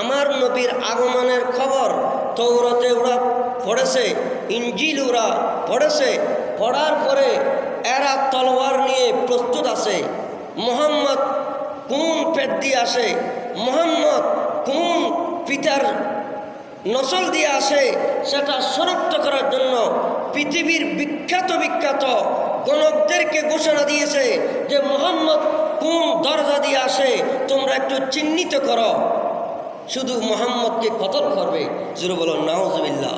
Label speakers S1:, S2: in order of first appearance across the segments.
S1: আমার নবীর আগমনের খবর তৌরাতে ওরা পড়েছে, ইনজিল ওরা পড়েছে। পড়ার পরে এরা তলোয়ার নিয়ে প্রস্তুত আছে। মুহাম্মদ কোন পেট দিয়ে আসে, মুহাম্মদ কোন পিতার নসল দিয়ে আসে, সেটা শনাক্ত করার জন্য পৃথিবীর বিখ্যাত বিখ্যাত গণকদেরকে ঘোষণা দিয়েছে যে মুহাম্মদ কোন দরজা দিয়ে আসে তোমরা একটু চিহ্নিত করো। শুধু মুহাম্মদকে কতল করবে। জোরে বলো নাউজুবিল্লাহ।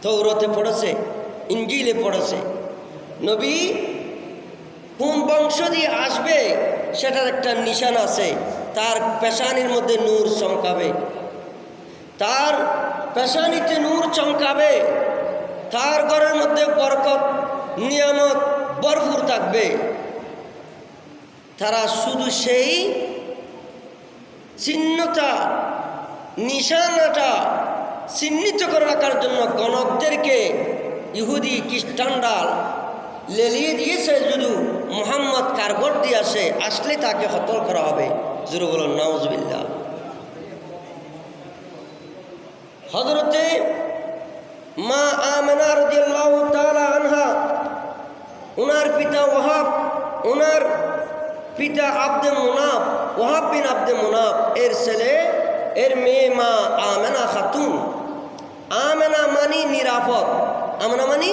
S1: তৌরাতে পড়েছে, ইনজিলে পড়েছে। নবী কোন বংশ দিয়ে আসবে সেটার একটা নিশান আছে। তার পেশানির মধ্যে নূর চমকাবে, তার পেশানিতে নূর চমকাবে, তার ঘরের মধ্যে বরকত নিয়ামত ভরপুর থাকবে। তারা শুধু সেই চিহ্নটা, নিশানাটা চিহ্নিত করে রাখার জন্য গণকদেরকে ইহুদি খ্রিস্টানরা লেলিয়ে দিয়েছে। যদি মুহাম্মদ কারগর দিয়ে আসলে তাকে হত্যা করা হবে। জোরে বলুন নাউজুবিল্লাহ। হযরতে মা আমেনা রাদিয়াল্লাহু তাআলা আনহা, ওনার পিতা ওয়াহাব, ওনার পিতা আব্দে মুনাফ, ওয়াহাব বিন আব্দে মুনাফ এর ছেলে, এর মেয়ে মা আমেনা খাতুন। আমেনা মানি নিরাপদ, আমেনা মানি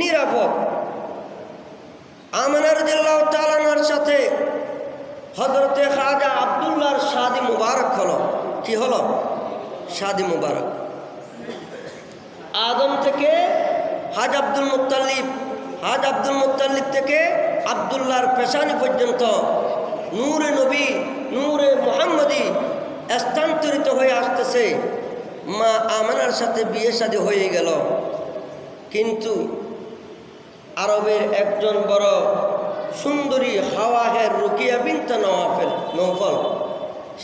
S1: নিরাপদ। আমেনা রাদিয়াল্লাহু তাআলা আনহার সাথে হযরতে খাজা আব্দুল্লাহর শাদী মুবারক হলো। কি হলো? শাদী মুবারক। আদম থেকে হাজ আব্দুল মুত্তালিব, হাজ আব্দুল মুত্তালিব থেকে আব্দুল্লাহর পেশানি পর্যন্ত নূরে নবী, নূরে মুহাম্মদী স্থানান্তরিত হয়ে আসতেছে। মা আমেনার সাথে বিয়ে শাদী হয়ে গেল। কিন্তু আরবের একজন বড় সুন্দরী হাওয়াহের রুকিয়া বিনতে নওফল,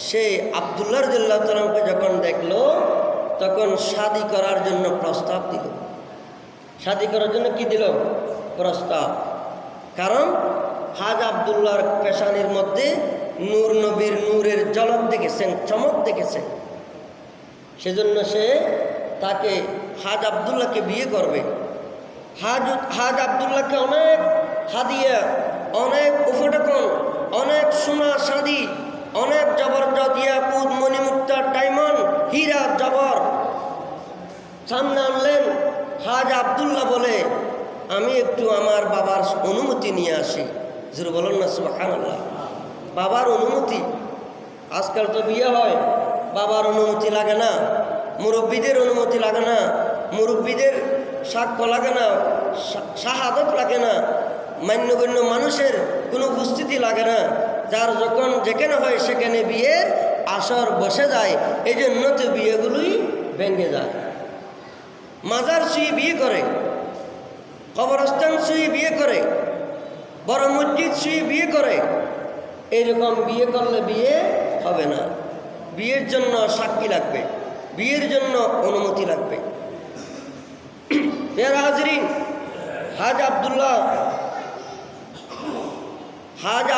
S1: সে আব্দুল্লাহ রাদিয়াল্লাহু তাআলাকে যখন দেখলো তখন শাদী করার জন্য প্রস্তাব দিল। শাদী করার জন্য কি দিল? প্রস্তাব। কারণ হাজ আব্দুল্লাহর পেশানির মধ্যে নূর নবীর নূরের ঝলক দেখেছেন, চমক দেখেছেন। সেজন্য সে তাকে হাজ আব্দুল্লাহকে বিয়ে করবে। হাজ আব্দুল্লাহকে অনেক হাদিয়া, অনেক উপঢৌকন, অনেক সোনা চাঁদি, অনেক জবরদস্ত ইয়াকুত মণিমুক্তা ডায়মন্ড হীরা জবর সামনে আনলেন। হাজ আব্দুল্লাহ বলে, আমি একটু আমার বাবার অনুমতি নিয়ে আসি। জোরে বলুন না সুবহানাল্লাহ। বাবার অনুমতি। আজকাল তো বিয়ে হয়, বাবার অনুমতি লাগে না, মুরব্বীদের অনুমতি লাগে না, মুরব্বীদের সাক্ষ্য লাগে না, শাহাদত লাগে না, মান্যগণ্য মানুষের কোনো উপস্থিতি লাগে না। যার যখন যেখানে হয় সেখানে বিয়ের আসর বসে যায়। এই জন্য তো বিয়েগুলোই ভেঙে যায়। মাজার ছুঁয়ে বিয়ে করে, কবরস্থান ছুঁয়ে বিয়ে করে, বড় মসজিদ ছুঁয়ে বিয়ে করে। এইরকম বিয়ে করলে বিয়ে হবে না। বিয়ের জন্য সাক্ষী লাগবে, বিয়ের জন্য অনুমতি লাগবে। প্রিয় হাজরিন, হাজ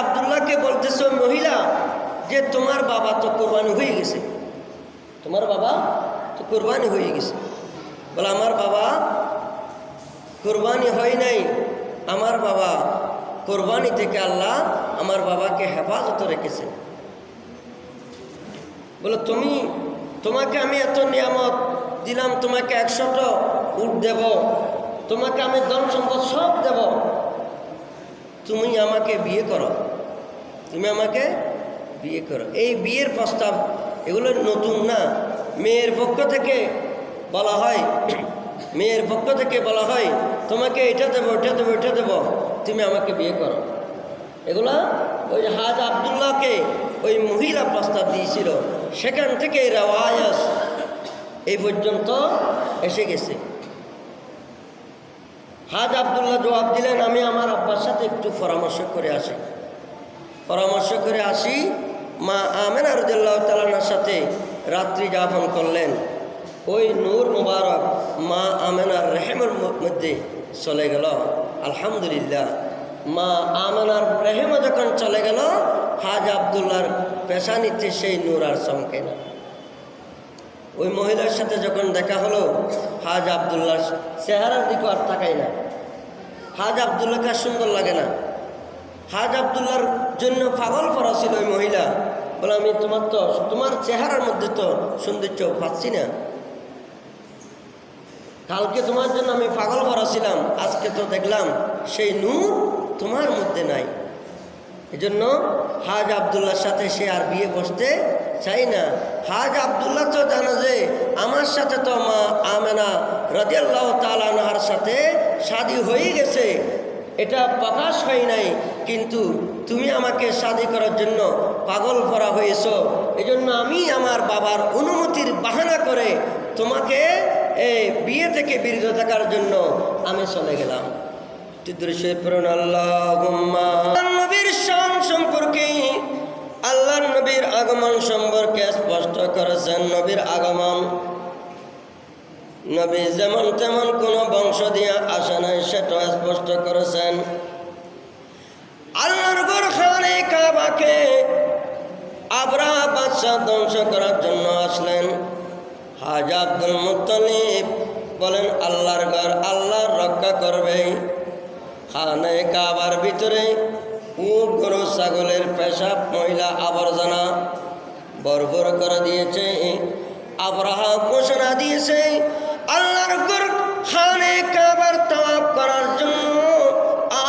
S1: আব্দুল্লাহকে বলতেছে মহিলা যে তোমার বাবা তো কোরবানি হয়ে গেছে, তোমার বাবা তো কোরবানি হয়ে গেছে। বলে আমার বাবা কোরবানি হয় নাই, আমার বাবা কোরবানি থেকে আল্লাহ আমার বাবাকে হেফাজত রেখেছে। বলে তোমাকে আমি এত নিয়ামত দিলাম, তোমাকে 100টা উট দেব, তোমাকে আমি ধন সম্পদ সব দেব, তুমি আমাকে বিয়ে করো, তুমি আমাকে বিয়ে করো। এই বিয়ের প্রস্তাব এগুলো নতুন না। মেয়ের পক্ষ থেকে বলা হয়, মেয়ের পক্ষ থেকে বলা হয় তোমাকে এটা দেবো, এটা দেবো, এটা দেবো, তুমি আমাকে বিয়ে করো। এগুলা ওই হাজ আব্দুল্লাহকে ওই মহিলা প্রস্তাব দিয়েছিল, সেখান থেকে রেওয়ায়াত এই পর্যন্ত এসে গেছে। হাজ আব্দুল্লাহ জবাব দিলেন, আমি আমার আব্বার সাথে একটু পরামর্শ করে আসি। মা আমেনা রাদিয়াল্লাহু তাআলার সাথে রাত্রি যাপন করলেন। ওই নূর মুবারক মা আমেনার রেহেমের মধ্যে চলে গেল। আলহামদুলিল্লাহ, মা আমেনার রেহেমে যখন চলে গেল, হাজ আব্দুল্লাহর পেশানিতে সেই নূর আর চমকে না। ওই মহিলার সাথে যখন দেখা হলো, হাজ আবদুল্লাহ চেহারার দিকে আর তাকাই না। হাজ আবদুল্লাহকে আর সুন্দর লাগে না। হাজ আবদুল্লাহর জন্য পাগল করা ছিল ওই মহিলা। বলে, আমি তোমার চেহারার মধ্যে তো সৌন্দর্য পাচ্ছি না। কালকে তোমার জন্য আমি পাগল করা ছিলাম, আজকে তো দেখলাম সেই নূর তোমার মধ্যে নাই। এজন্য হাজ আবদুল্লাহর সাথে সে আর বিয়ে বসতে চাই না। হাজ আবদুল্লাহ তো জানে যে আমার সাথে তো মা আমেনা রাদিয়াল্লাহু তাআলা আনহার সাথে শাদী হয়ে গেছে, এটা প্রকাশ হয় নাই, কিন্তু তুমি আমাকে শাদী করার জন্য পাগল করা হয়েছ। এজন্য আমি আমার বাবার অনুমতির বাহানা করে তোমাকে বিয়ে থেকে বিরত থাকার জন্য আমি চলে গেলাম। নবীর শান সম্পর্কে, আল্লাহর নবীর আগমন সম্পর্কে স্পষ্ট করেছেন। নবীর আগমন, নবী যেমন তেমন কোনো বংশ দিয়ে আসে নাই, সেটা স্পষ্ট করেছেন। আল্লাহর ঘর খানে কাবাকে আবরাহা বাদশাহ ধ্বংস করার জন্য আসলেন। হাজ আব্দুল মুত্তালিব বলেন, আল্লাহর ঘর আল্লাহর রক্ষা করবে। খানে কাবার ভিতরে উট, গরু, ছাগলের পেশাব, মহিলা আবর্জনা ভরপুর করে দিয়েছে। আবরাহা ঘোষণা দিয়েছে, আল্লাহর ঘর খানে কাবার তাওয়াফ করার জন্য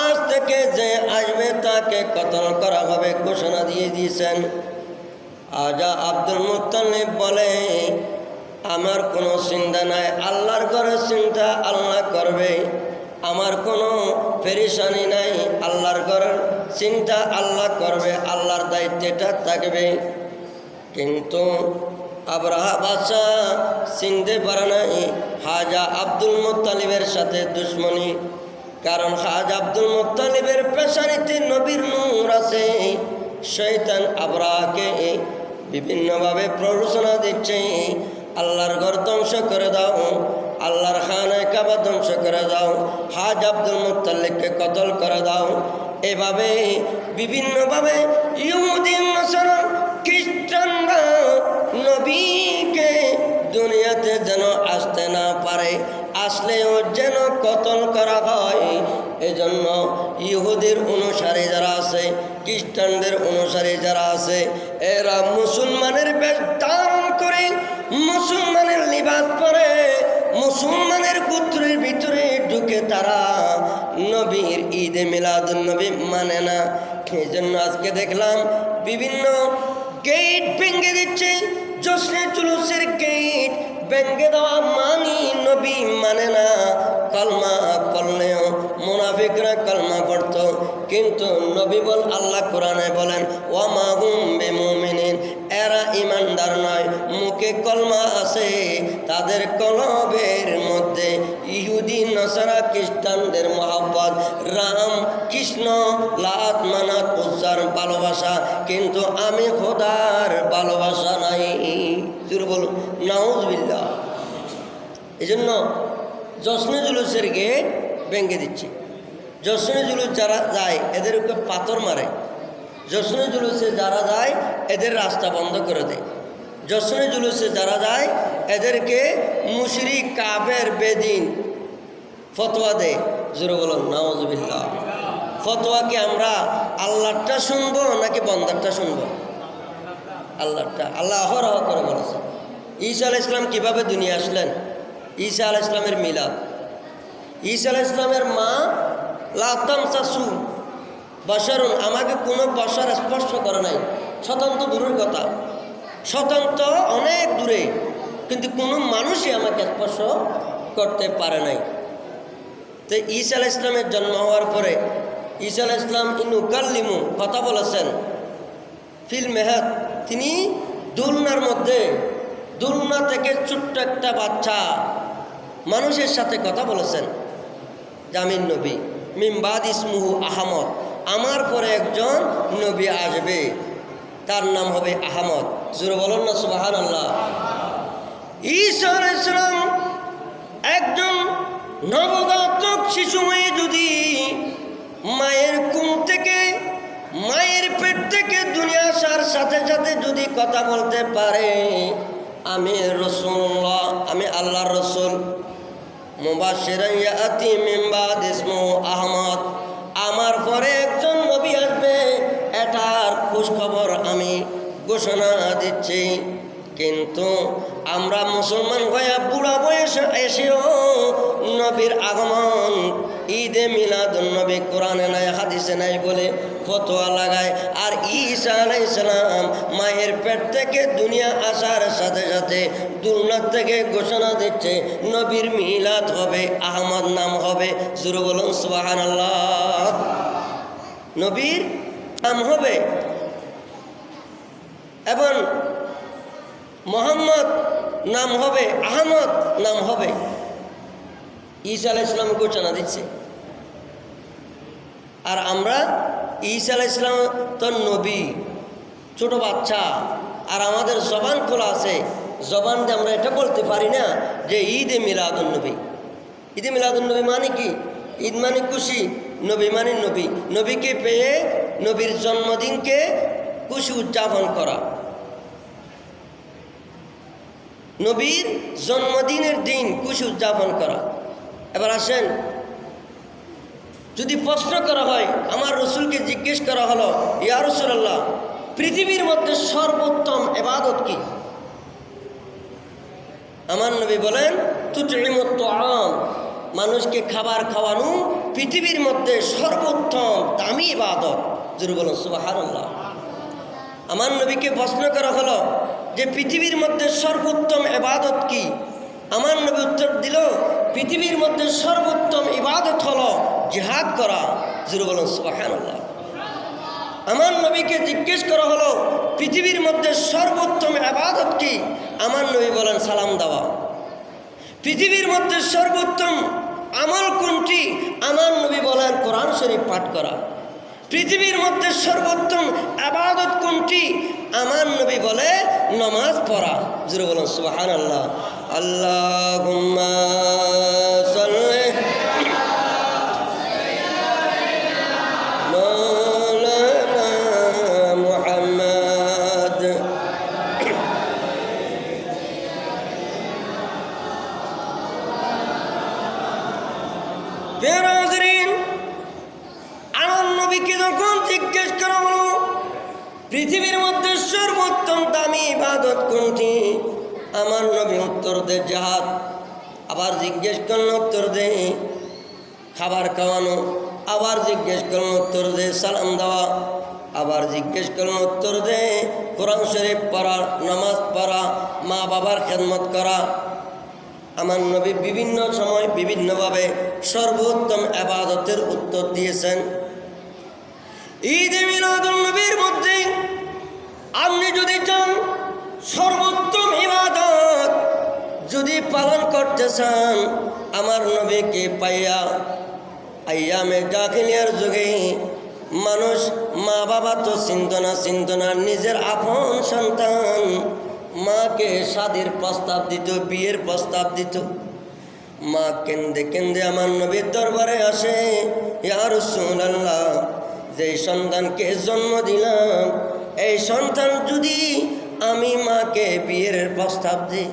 S1: আজ থেকে যে আসবে তাকে কতল করা হবে ঘোষণা দিয়ে দিয়েছেন। আজা আব্দুল মুত্তালিব বলে, আমার কোনো চিন্তা নাই, আল্লাহর ঘরের চিন্তা আল্লাহ করবে, আমার কোনো পেরেশানি নাই, আল্লাহর ঘরের চিন্তা আল্লাহ করবে, আল্লাহর দায়িত্বটা থাকবে। কিন্তু আবরাহা বাদশাহ চিনতে পারে নাই হাজা আব্দুল মুত্তালিবের সাথে দুশ্মনী, কারণ হাজা আব্দুল মুত্তালিবের পেশানিতে নবীর নূর আছে। শয়তান আবরাহাকে বিভিন্নভাবে প্ররোচনা দিচ্ছে, আল্লাহর ঘর ধ্বংস করে দাও, আল্লাহর খানায় কাবা ধ্বংস করে দাও, হাজ আব্দুল মুত্তালিবকে কতল করে দাও। এভাবে বিভিন্নভাবে ইহুদি, নাসারা, খ্রিস্টানরা নবীকে দুনিয়াতে যেন আসতে না পারে, আসলেও যেন কতল করা হয়। এজন্য ইহুদির অনুসারী যারা আছে, খ্রিস্টানদের অনুসারী যারা আছে, এরা মুসলমানের বেশ ধারণ করে, মুসলমানের লিবাস পরে, মুসলমানের গোত্রের ভিতরে ঢুকে তারা নবীর ঈদে মিলাদুন নবী মানে না। এই জন্য আজকে দেখলাম বিভিন্ন গেট ভেঙে দিচ্ছে, জশ্নে জুলুসের গেট ভেঙে দেওয়া মানি নবী মানে না। কলমা পড়লেও মুনাফিকরা কলমা পড়ত, কিন্তু নবী বল আল্লাহ কোরআনে বলেন, ওয়ামা হুম বিমুমিনিন, এরা ইমানদার নয়, মুখে কলমা আছে, তাদের কলবের মধ্যে ইহুদি, নাসারা, খ্রিস্টানদের মহব্বত, রাম, কৃষ্ণ, লাত, মানাত, উজ্জার ভালোবাসা, কিন্তু আমি খোদার ভালোবাসা নাই। তুই বলুন নাউজুবিল্লাহ। এই জন্য জশ্নে জুলুসের গেট ভেঙে দিচ্ছে। জশ্নে জুলুস যারা যায় এদের উপরে পাথর মারে, জশ্নে জুলুসে যারা যায় এদের রাস্তা বন্ধ করে দেয়, জশ্নে জুলুসে যারা যায় এদেরকে মুশরিক, কাফের, বেদিন ফতোয়া দেয়। জোরে বলুন নাউজুবিল্লাহ। ফতোয়া কি আমরা আল্লাহরটা শুনবো নাকি বন্দারটা শুনবো? আল্লাহরটা। আল্লাহ অহরহ করে বলেছে। ঈসা আলাইহিস সালাম কীভাবে দুনিয়া আসলেন? ঈসা আলাইহিস সালামের মিলাদ। ঈসা আলাইহিস সালামের মা লাতাম চাসু বশরুন, আমাকে কোনো বশর স্পর্শ করে নাই, স্বতন্ত্র দূরের কথা, স্বতন্ত্র অনেক দূরে, কিন্তু কোনো মানুষই আমাকে স্পর্শ করতে পারে নাই। তো ঈসা আলাইহিস সালামের জন্ম হওয়ার পরে ঈসা আলাইহিস সালাম ইনুকাল্লিমু কথা বলেছেন ফিল মেহাদ, তিনি দুলনার মধ্যে, দুলনা থেকে ছোট্ট একটা বাচ্চা মানুষের সাথে কথা বলেছেন। জামিন নবী মিমবাদ ইসমুহু আহমদ, আমার পরে একজন নবী আসবে, তার নাম হবে আহমদ। জোরে বলুন না সুবহানাল্লাহ। ঈসা আলাইহিস সালাম একজন নবজাতক শিশু হয়ে যদি মায়ের কুম থেকে, মায়ের পেট থেকে দুনিয়া আসার সাথে সাথে যদি কথা বলতে পারে, আমি রাসূলুল্লাহ, আমি আল্লাহর রসুল। মুবাশশিরান ইয়াতি মিন বাদ ইসমুহু আহমদ, আমার পরে একজন নবী আসবে, এটার খোঁজখবর আমি ঘোষণা দিচ্ছি। কিন্তু আমরা মুসলমান হয়ে বুড়া বয়সে এসেও নবীর আগমন, ঈদে মিলাদুন নবী কোরআনে নাই হাদিসে নাই বলে ফতোয়া লাগায়। আর ঈসা আলাইহিস সালাম মায়ের পেট থেকে দুনিয়া আসার সাথে সাথে দুনিয়া থেকে ঘোষণা দিচ্ছে নবীর মিলাদ হবে, আহমদ নাম হবে। জোরে বলুন সুবহানাল্লাহ। নবীর নাম হবে এবং মোহাম্মদ নাম হবে, আহমদ নাম হবে। ঈসা আলাইহিস সালাম ঘোষণা দিচ্ছে। আর আমরা ঈসা আলাইহিস সালাম তো নবী, ছোট বাচ্চা, আর আমাদের জবান খোলা আছে, জবান দিয়ে আমরা এটা বলতে পারি না যে ঈদে মিলাদুন নবী। ঈদে মিলাদুন নবী মানে কি? ঈদ মানে খুশি, নবী মানে নবী, নবীকে পেয়ে নবীর জন্মদিনকে খুশি উদযাপন করা। নবীর জন্মদিনের দিন খুশি উদযাপন করা। এবার আসেন, যদি প্রশ্ন করা হয়, আমার রসুলকে জিজ্ঞেস করা হলো, ইয়া রাসূলুল্লাহ, পৃথিবীর মধ্যে সর্বোত্তম ইবাদত কি? আমার নবী বলেন, তুতঈমুত তুআম, মানুষকে খাবার খাওয়ানো পৃথিবীর মধ্যে সর্বোত্তম দামি ইবাদত। জোরে বলুন সুবহানাল্লাহ। আমার নবীকে প্রশ্ন করা হলো যে পৃথিবীর মধ্যে সর্বোত্তম ইবাদত কি? আমার নবী উত্তর দিল, পৃথিবীর মধ্যে সর্বোত্তম ইবাদত হলো জিহাদ করা। জোরে বলুন সুবহানাল্লাহ। আমার নবীকে জিজ্ঞেস করা হলো পৃথিবীর মধ্যে সর্বোত্তম ইবাদত কি? আমার নবী বলেন সালাম দেওয়া। পৃথিবীর মধ্যে সর্বোত্তম আমল কোনটি? আমার নবী বলেন কোরআন শরীফ পাঠ করা। পৃথিবীর মধ্যে সর্বোত্তম ইবাদত কোনটি? আমার নবী বলে নামাজ পড়া। জোরে বলুন সুবহানাল্লাহ। আল্লাহুম্মা সাল্লি মাওলানা মুহাম্মদ। বেরাজরিন, আমার নবীকে যখন জিজ্ঞেস করা হলো পৃথিবীর মধ্যে সর্বোত্তম দামি ইবাদত কোনটি, আমার নবী উত্তর দে জিহাদ। আবার জিজ্ঞেস করলেন, উত্তর দে খাবার খাওয়ানো। আবার জিজ্ঞেস করলেন, উত্তর দে সালাম দেওয়া। আবার জিজ্ঞেস করলেন, উত্তর দে কোরআন শরীফ পড়া, নামাজ পড়া, মা বাবার খেদমত করা। আমার নবী বিভিন্ন সময় বিভিন্নভাবে সর্বোত্তম ইবাদতের উত্তর দিয়েছেন। ঈদে মিলাদুন নবীর মধ্যে আপনি যদি চান সর্বোত্তম ইবাদত যদি পালন করতে চান, আমার নবীকে পাইয়া আইয়ামে জাহিলিয়ার যুগে মানুষ মা বাবা তো চিন্ত না, নিজের আপন সন্তান মাকে শাদীর প্রস্তাব দিত, বিয়ের প্রস্তাব দিত। মা কেন্দে কেন্দে আমার নবীর দরবারে আসে, ইয়া রাসূলুল্লাহ, যে সন্তানকে জন্ম দিলাম, এই সন্তান যদি আমি মাকে বিয়ের প্রস্তাব দিই,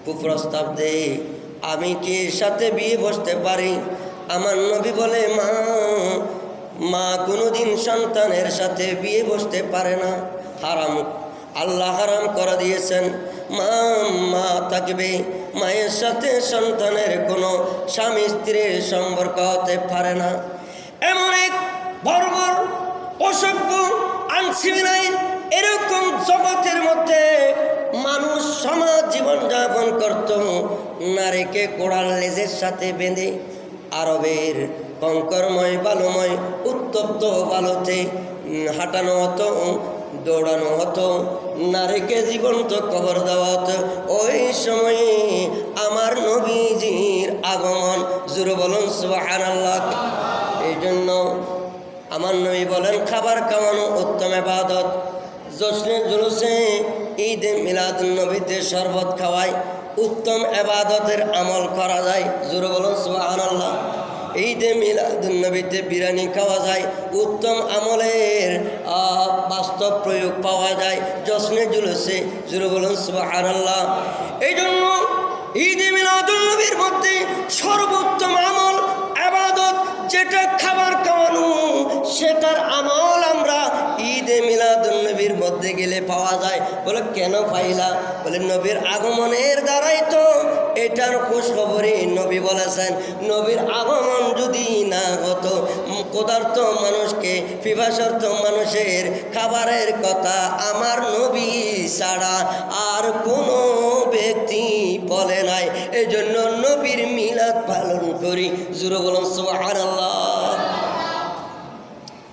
S1: কুপ্রস্তাব দেই, আমি কি এর সাথে বিয়ে বসতে পারি? আমার নবী বলে, মা কোনোদিন সন্তানের সাথে বিয়ে বসতে পারে না, হারাম, আল্লাহ হারাম করে দিয়েছেন। মা থাকবে, মায়ের সাথে সন্তানের কোনো স্বামী স্ত্রীর সম্পর্ক হতে পারে না। এমন এক বর্বর অসভ্য আনসিভিলাইজ এরকম জগতের মধ্যে মানুষ সমাজ জীবনযাপন করত, নারীকে কোড়াল লেজের সাথে বেঁধে আরবের কঙ্করময় বালুময় উত্তপ্ত বালুতে হাঁটানো হতো, দৌড়ানো হতো, নারীকে জীবন্ত কবর দেওয়া হতো। ওই সময়ে আমার নবীজির আগমন। জোরে বলুন সুবহানাল্লাহ। এই জন্য আমার নবী বলেন খাবার খাওয়ানো উত্তম ইবাদত। জশ্নে জুলুসে ঈদে মিলাদুন নবীতে শরবত খাওয়াই উত্তম ইবাদতের আমল করা যায়। জোরে বলুন সুবহানাল্লাহ। ঈদে মিলাদুন্নবীতে বিরিয়ানি খাওয়া যায়, উত্তম আমলের বাস্তব প্রয়োগ পাওয়া যায় জশ্নে জুলুসে। জুড়ে বলুন সুবহানাল্লাহ। এই জন্য ঈদে মিলাদুন্নবীর মধ্যে সর্বোত্তম আমল ইবাদত যেটা খাবার খাওয়ানো, সেটার আমল আমরা ঈদে মিলাদুন্নবীর মধ্যে গেলে পাওয়া যায়। বলে কেন পাইলা? বলে নবীর আগমনের দ্বারাই তো এটার খোঁজখবরই নবী বলেছেন। নবীর আগমন যদি না হতো, ক্ষুধার্ত মানুষকে, পিপাসার্ত মানুষের খাবারের কথা আমার নবী ছাড়া আর কোনো ব্যক্তি বলে নাই। এই জন্য নবীর মিলাদ পালন করি। জোরে বলুন সুবহানাল্লাহ।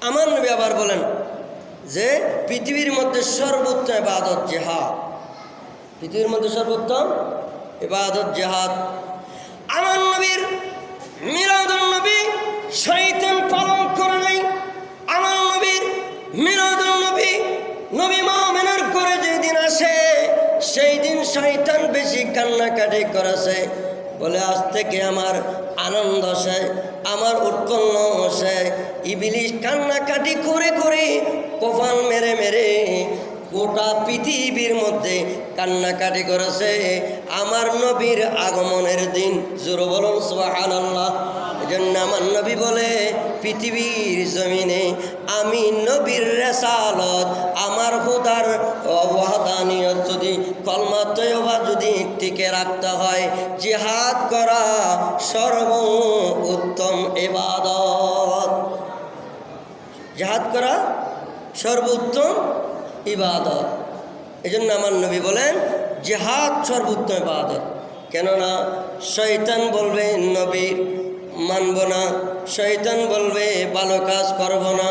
S1: আমার নবী আবার বলেন যে পৃথিবীর মধ্যে সর্বোত্তম ইবাদত জিহাদ। পৃথিবীর মধ্যে সর্বোত্তম ইবাদত জিহাদ। আমার নবীর মিলাদুন্নবী শয়তান পালন করে নাই। আমার নবীর মিলাদুন্নবী নবী মুমিনের করে যেদিন আসে, সেই দিন শয়তান বেশি কান্নাকাটি করেছে। বলে আজ থেকে আমার আনন্দ শেষ, আমার উৎপন্ন শেষ। ইবলিস কান্নাকাটি করে করে, কোফান মেরে মেরে গোটা পৃথিবীর মধ্যে কান্নাকাটি করেছে আমার নবীর আগমনের দিন। জোরে বলুন সুবহানাল্লাহ। এজন্য আমার নবী বলে পৃথিবীর জমিনে আমি নবীর রেসালত, আমার খোদার ওয়াহদানিয়ত যদি কলমা তয়বা যদি টিকে রাখতে হয়, জিহাদ করা সর্বোত্তম ইবাদত। জিহাদ করা সর্বোত্তম ইবাদত। এজন্য আমার নবী বলেন জিহাদ সর্বোত্তম ইবাদত। কেননা শয়তান বলবে নবী মানব না, শয়তান বলবে ভালো কাজ করব না,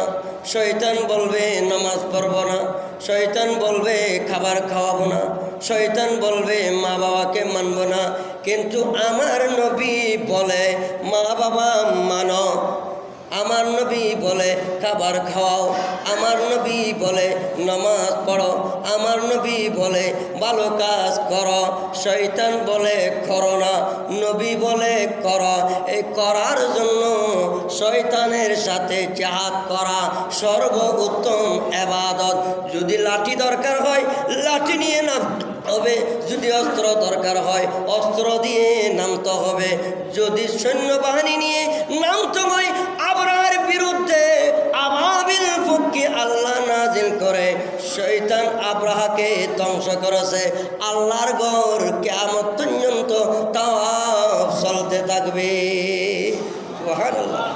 S1: শয়তান বলবে নামাজ পড়ব না, শয়তান বলবে খাবার খাওয়াবো না, শয়তান বলবে মা বাবাকে মানব না। কিন্তু আমার নবী বলে মা বাবা মানো, আমার নবী বলে খাবার খাওয়াও, আমার নবী বলে নামাজ পড়ো, আমার নবী বলে ভালো কাজ করো। শয়তান বলে করো না, নবী বলে করো। এই করার জন্য শয়তানের সাথে জিহাদ করা সর্বোত্তম ইবাদত। যদি লাঠি দরকার হয় লাঠি নিয়ে নামতে হবে, যদি অস্ত্র দরকার হয় অস্ত্র দিয়ে নামতে হবে, যদি সৈন্যবাহিনী নিয়ে নামতে হয়। আবরার বিরুদ্ধে আবাবিল পক্ষে আল্লাহ নাজিল করে শয়তান আব্রাহাকে ধ্বংস করেছে। আল্লাহর ঘর কিয়ামত পর্যন্ত তাওয়াফ চলতে থাকবে। সুবহানাল্লাহ।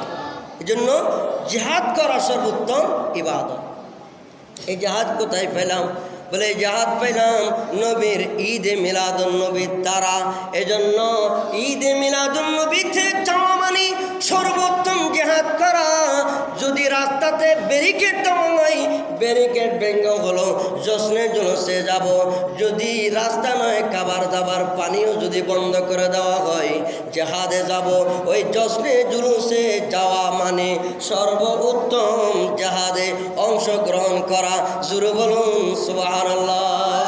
S1: এজন্য জিহাদ করা সর্বোত্তম ইবাদত। এই জিহাদ কোথায় পেলাম? বলে জিহাদ পেলাম নবীর ঈদে মিলাদুন্নবীর দ্বারা। এজন্য ঈদে মিলাদুন্নবীতে যাওয়া মানে সর্বোত্তম জিহাদ করা। যদি রাস্তাতে ব্যারিকেড দেওয়া হয়, ব্যারিকেড ভেঙ্গ হলো জশ্নে জুলুসে যাব। যদি রাস্তা নয় খাবার দাবার পানিও যদি বন্ধ করে দেওয়া হয়, জিহাদে যাব। ওই জশ্নে জুলুসে যাওয়া মানে সর্বোত্তম জিহাদে অংশগ্রহণ করা। জোরে বলুন সুবহানাল্লাহ।